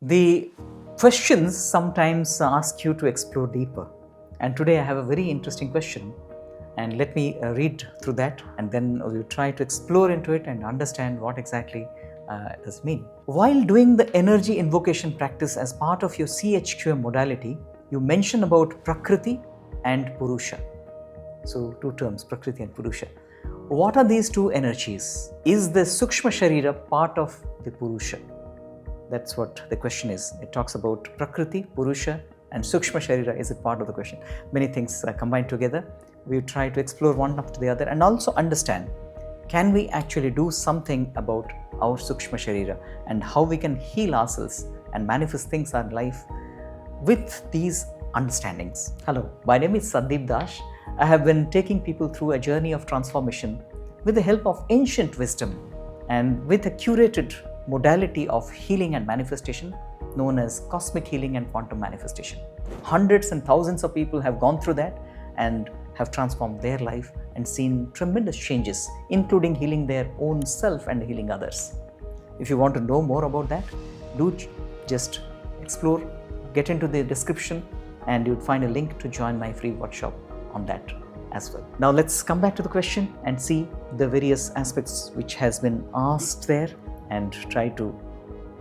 The questions sometimes ask you to explore deeper. And today I have a very interesting question. And let me read through that, and then we'll try to explore into it and understand what exactly does it mean. While doing the energy invocation practice as part of your CHQM modality, you mention about Prakriti and Purusha. So two terms, Prakriti and Purusha. What are these two energies? Is the Sukshma Sharira part of the Purusha? That's what the question is. It talks about Prakriti, Purusha, and Sukshma Sharira. Is it part of the question? Many things combined together. We try to explore one after the other and also understand, can we actually do something about our Sukshma Sharira and how we can heal ourselves and manifest things in our life with these understandings. Hello, my name is Sandeep Dash. I have been taking people through a journey of transformation with the help of ancient wisdom and with a curated modality of healing and manifestation known as cosmic healing and quantum manifestation. Hundreds and thousands of people have gone through that and have transformed their life and seen tremendous changes, including healing their own self and healing others. If you want to know more about that, do just explore, get into the description, and you'll find a link to join my free workshop on that as well. Now let's come back to the question and see the various aspects which has been asked there and try to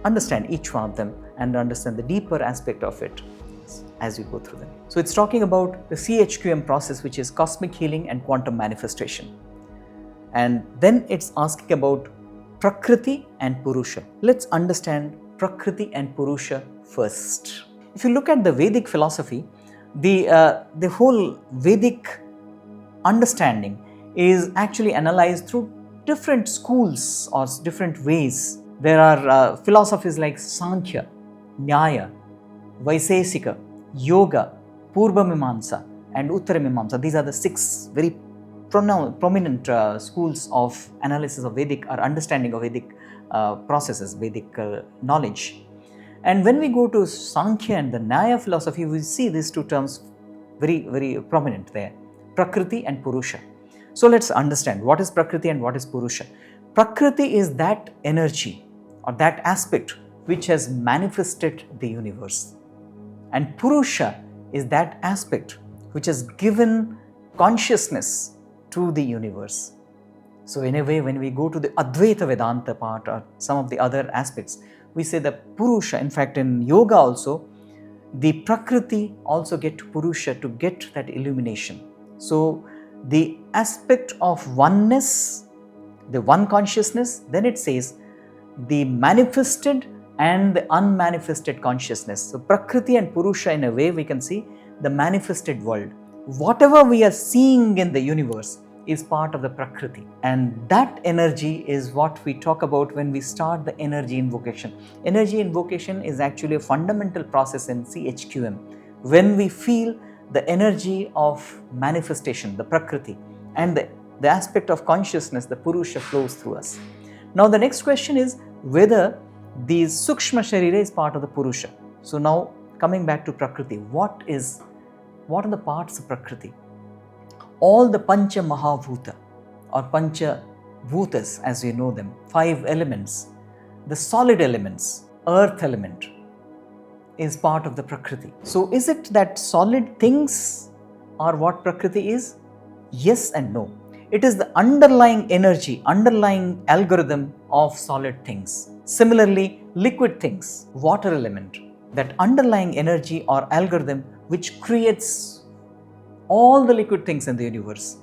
understand each one of them and understand the deeper aspect of it as we go through them. So it's talking about the CHQM process, which is cosmic healing and quantum manifestation. And then it's asking about Prakriti and Purusha. Let's understand Prakriti and Purusha first. If you look at the Vedic philosophy, the whole Vedic understanding is actually analyzed through different schools or different ways. There are philosophies like Samkhya, Nyaya, Vaisesika, Yoga, Purva Mimamsa and Uttara Mimamsa. These are the six very prominent schools of analysis of Vedic or understanding of Vedic processes, Vedic knowledge. And when we go to Samkhya and the Nyaya philosophy, we see these two terms very, very prominent there, Prakriti and Purusha. So let's understand what is Prakriti and what is Purusha. Prakriti is that energy or that aspect which has manifested the universe. And Purusha is that aspect which has given consciousness to the universe. So in a way, when we go to the Advaita Vedanta part or some of the other aspects, we say that Purusha, in fact in yoga also, the Prakriti also get Purusha to get that illumination. So the aspect of oneness, the one consciousness, then it says the manifested and the unmanifested consciousness. So Prakriti and Purusha, in a way we can see the manifested world. Whatever we are seeing in the universe is part of the Prakriti, and that energy is what we talk about when we start the energy invocation. Energy invocation is actually a fundamental process in CHQM. When we feel the energy of manifestation, the Prakriti, and the aspect of consciousness, the Purusha flows through us. Now the next question is whether the Sukshma Sharira is part of the Purusha. So now coming back to Prakriti, what are the parts of Prakriti? All the Pancha Mahabhuta or Pancha Bhutas as we know them, 5 elements, the solid elements, earth element is part of the Prakriti. So is it that solid things are what Prakriti is? Yes and no. It is the underlying energy, underlying algorithm of solid things. Similarly, liquid things, water element, that underlying energy or algorithm which creates all the liquid things in the universe.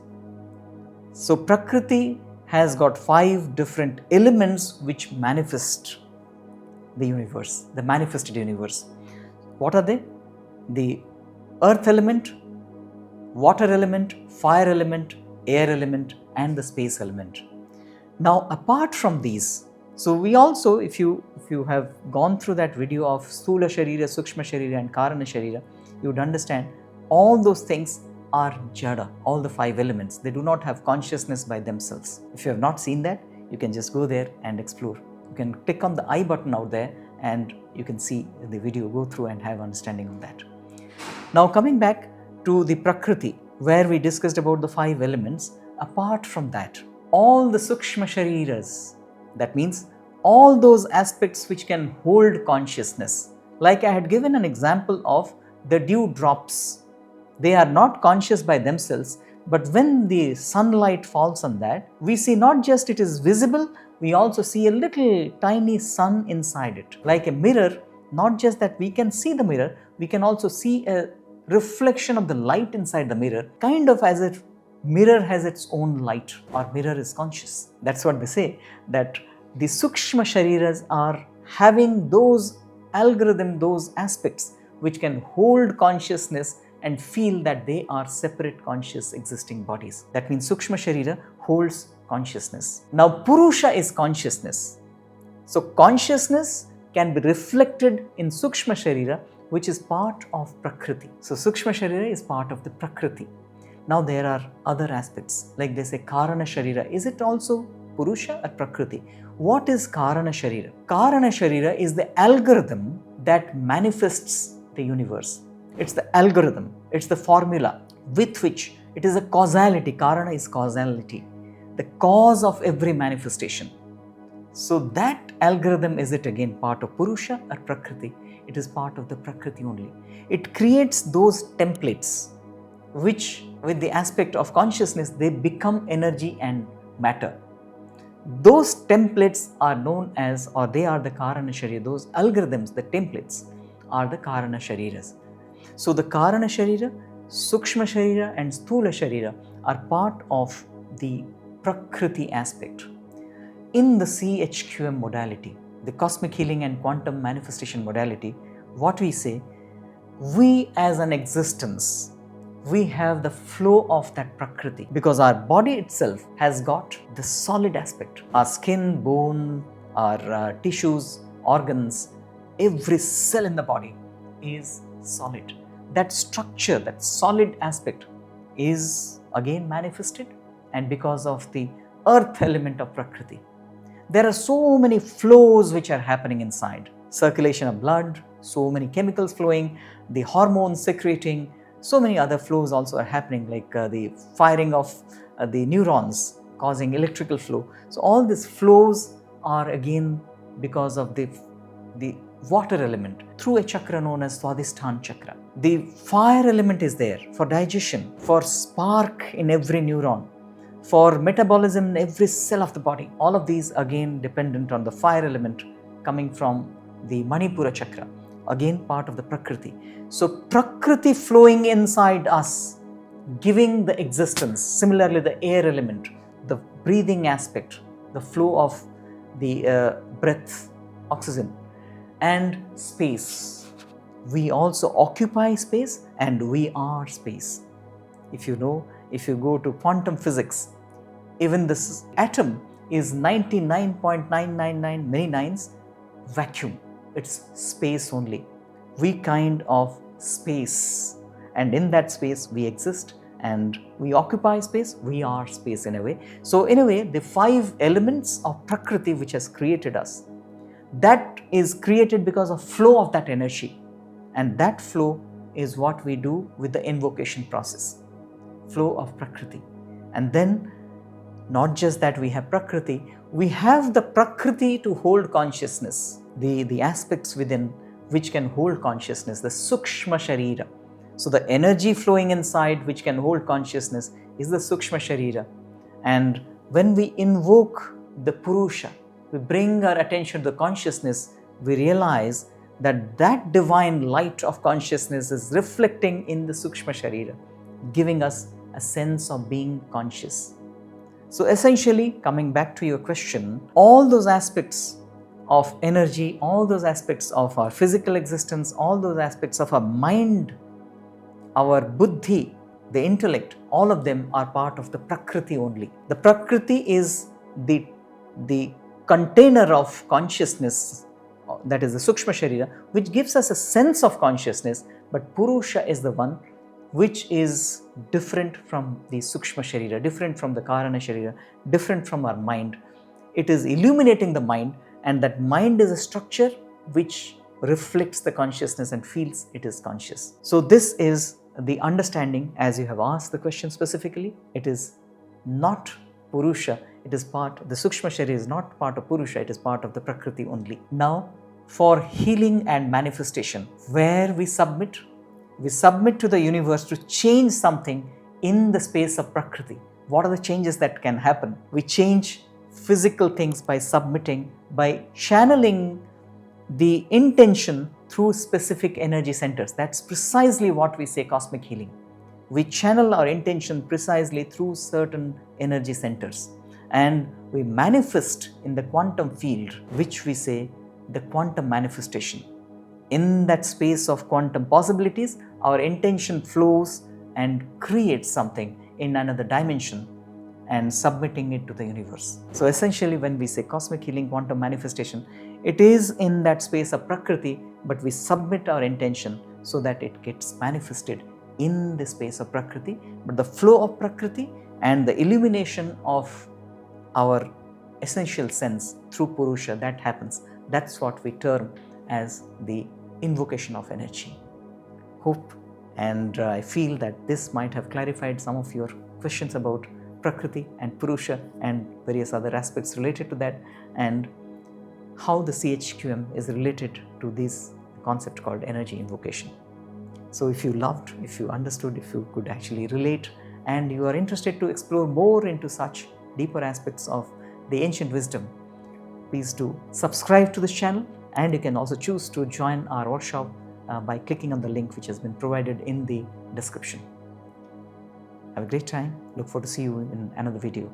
So Prakriti has got 5 different elements which manifest the universe, the manifested universe. What are they? The earth element, water element, fire element, air element, and the space element. Now apart from these, so we also, if you have gone through that video of Sthula Sharira, Sukshma Sharira and Karana Sharira, you would understand all those things are Jada, all the 5 elements. They do not have consciousness by themselves. If you have not seen that, you can just go there and explore. You can click on the I button out there and you can see the video, go through and have understanding on that. Now coming back to the Prakriti, where we discussed about the 5 elements, apart from that, all the Sukshma Shariras, that means all those aspects which can hold consciousness. Like I had given an example of the dew drops. They are not conscious by themselves, but when the sunlight falls on that, we see not just it is visible, we also see a little tiny sun inside it. Like a mirror, not just that we can see the mirror, we can also see a reflection of the light inside the mirror, kind of as if mirror has its own light or mirror is conscious. That's what they say, that the Sukshma Shariras are having those algorithm, those aspects which can hold consciousness and feel that they are separate conscious existing bodies. That means Sukshma Sharira holds consciousness. Now Purusha is consciousness. So consciousness can be reflected in Sukshma Sharira, which is part of Prakriti. So Sukshma Sharira is part of the Prakriti. Now there are other aspects, like they say Karana Sharira. Is it also Purusha or Prakriti? What is Karana Sharira? Karana Sharira is the algorithm that manifests the universe. It's the algorithm, it's the formula with which it is a causality. Karana is causality, the cause of every manifestation. So that algorithm, is it again part of Purusha or Prakriti? It is part of the Prakriti only. It creates those templates which, with the aspect of consciousness, they become energy and matter. Those templates are known as, or they are the Karana Sharira. Those algorithms, the templates, are the Karana Shariras. So the Karana Sharira, Sukshma Sharira and Sthula Sharira are part of the Prakriti aspect. In the CHQM modality, the cosmic healing and quantum manifestation modality, what we say, we as an existence, we have the flow of that Prakriti, because our body itself has got the solid aspect. Our skin, bone, our tissues, organs, every cell in the body is solid. That structure, that solid aspect is again manifested, and because of the earth element of Prakriti, there are so many flows which are happening inside. Circulation of blood, so many chemicals flowing, the hormones secreting, so many other flows also are happening, like the firing of the neurons causing electrical flow. So all these flows are again because of the water element through a chakra known as Swadhisthana chakra. The fire element is there for digestion, for spark in every neuron, for metabolism in every cell of the body. All of these again dependent on the fire element coming from the Manipura chakra, again part of the Prakriti. So Prakriti flowing inside us, giving the existence. Similarly, the air element, the breathing aspect, the flow of the breath, oxygen, and space. We also occupy space and we are space. If you know, if you go to quantum physics, even this atom is 99.999 many nines vacuum. It's space only. We kind of space, and in that space we exist and we occupy space, we are space in a way. So in a way, the 5 elements of Prakriti which has created us, that is created because of flow of that energy, and that flow is what we do with the invocation process, flow of Prakriti. And then not just that we have Prakriti, we have the Prakriti to hold consciousness, the aspects within which can hold consciousness, the Sukshma Sharira. So the energy flowing inside which can hold consciousness is the Sukshma Sharira. And when we invoke the Purusha, we bring our attention to the consciousness, we realize that that divine light of consciousness is reflecting in the Sukshma Sharira, giving us a sense of being conscious. So essentially, coming back to your question, all those aspects of energy, all those aspects of our physical existence, all those aspects of our mind, our Buddhi, the intellect, all of them are part of the Prakriti only. The Prakriti is the container of consciousness, that is the Sukshma Sharira, which gives us a sense of consciousness, but Purusha is the one which is different from the Sukshma Sharira, different from the Karana Sharira, different from our mind. It is illuminating the mind, and that mind is a structure which reflects the consciousness and feels it is conscious. So this is the understanding, as you have asked the question specifically. It is not Purusha, It is part, the Sukshma Sharira is not part of Purusha, it is part of the Prakriti only. Now, for healing and manifestation, where we submit to the universe to change something in the space of Prakriti. What are the changes that can happen? We change physical things by submitting, by channeling the intention through specific energy centers. That's precisely what we say cosmic healing. We channel our intention precisely through certain energy centers, and we manifest in the quantum field, which we say the quantum manifestation. In that space of quantum possibilities, our intention flows and creates something in another dimension and submitting it to the universe. So essentially, when we say cosmic healing, quantum manifestation, it is in that space of Prakriti, but we submit our intention so that it gets manifested in the space of Prakriti. But the flow of Prakriti and the illumination of our essential sense through Purusha, that happens. That's what we term as the invocation of energy. Hope and I feel that this might have clarified some of your questions about Prakriti and Purusha and various other aspects related to that, and how the CHQM is related to this concept called energy invocation. So if you loved, if you understood, if you could actually relate, and you are interested to explore more into such deeper aspects of the ancient wisdom, please do subscribe to this channel, and you can also choose to join our workshop by clicking on the link which has been provided in the description. Have a great time. Look forward to see you in another video.